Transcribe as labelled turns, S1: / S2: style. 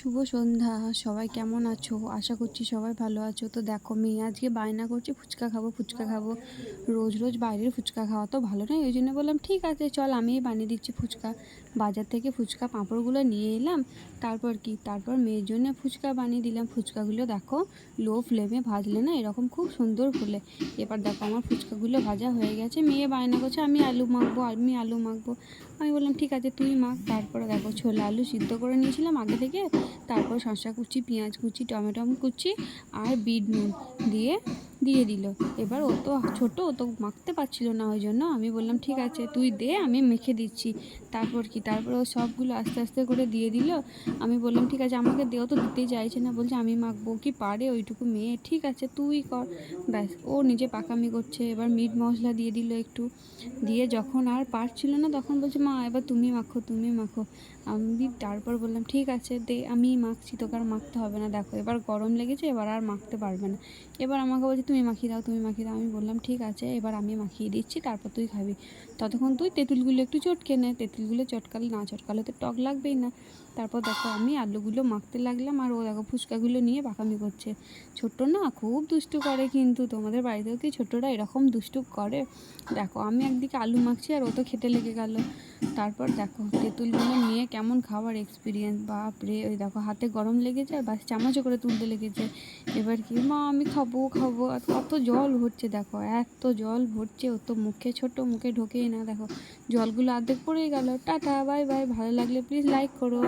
S1: শুভ সন্ধ্যা। সবাই কেমন আছো? আশা করছি সবাই ভালো আছো। তো দেখো, মেয়ে আজকে বায়না করছে ফুচকা খাবো, ফুচকা খাবো। রোজ রোজ বাইরের ফুচকা খাওয়া তো ভালো নয়, ওই জন্য বললাম ঠিক আছে চল আমিই বানিয়ে দিচ্ছি ফুচকা। বাজার থেকে ফুচকা পাঁপড়গুলো নিয়ে এলাম। তারপর মেয়ের জন্য ফুচকা বানিয়ে দিলাম। ফুচকাগুলো দেখো, লো ফ্লেমে ভাজলে না এরকম খুব সুন্দর ফুলে। এবার দেখো আমার ফুচকাগুলো ভাজা হয়ে গেছে। মেয়ে বায়না করছে আমি আলু মাখবো, আমি আলু মাখবো। আমি বললাম ঠিক আছে তুই মাখ। তারপরে দেখো ছোলা আলু সিদ্ধ করে নিয়েছিলাম আগে থেকে। তারপর শসা কুচি, পেঁয়াজ কুচি, টমেটো কুচি আর বিট নুন দিয়ে দিয়ে দিল। এবার ও তো ছোটো, ও তো মাখতে পারছিল না, ওই জন্য আমি বললাম ঠিক আছে তুই দে, আমি মেখে দিচ্ছি। তারপর ও সবগুলো আস্তে আস্তে করে দিয়ে দিল। আমি বললাম ঠিক আছে আমাকে দেও, তো দিতেই চাইছে না, বলছে আমি মাখবো। কি পারে ওইটুকু মেয়ে, ঠিক আছে তুই কর। ব্যাস, ও নিজে পাকামি করছে। এবার মিট মশলা দিয়ে দিল একটু, দিয়ে যখন আর পারছিল না তখন বলছে মা এবার তুমি মাখো, তুমি মাখো। আমি তারপর বললাম ঠিক আছে দে, আমি মাখছি, তোকে আর মাখতে হবে না। দেখো এবার গরম লেগেছে, এবার আর মাখতে পারবে না। এবার আমাকে বলছে তুমি মাখিয়ে দাও, তুমি মাখিয়ে দাও। আমি বললাম ঠিক আছে এবার আমি মাখিয়ে দিচ্ছি, তারপর তুই খাবি। ততক্ষণ তুই তেঁতুলগুলো একটু চটকে নে, তেঁতুলগুলো চটকালে না চটকালে তো টক লাগবেই না। তারপর দেখো আমি আলুগুলো মাখতে লাগলাম, আর ও দেখো ফুচকাগুলো নিয়ে পাকামি করছে। ছোট্ট না খুব দুষ্টু করে, কিন্তু তোমাদের বাড়িতেও কি ছোটরা এরকম দুষ্টু করে? দেখো আমি একদিকে আলু মাখছি আর ও তো খেতে লেগে গেল। তারপর দেখো তেঁতুলগুলো নিয়ে কেমন খাওয়ার এক্সপিরিয়েন্স, বাপরে! ওই দেখো হাতে গরম লেগেছে আর বাস চামচে করে তুলতে লেগেছে। এবার কি মা আমি খাবো খাবো, আর কত জল ভরছে দেখো, এত জল ভরছে, ও তো মুখে ছোট, মুখে ঢোকেই না। দেখো জলগুলো অর্ধেক পড়েই গেল। Tata, bye bye. ভালো লাগলে প্লিজ লাইক করো।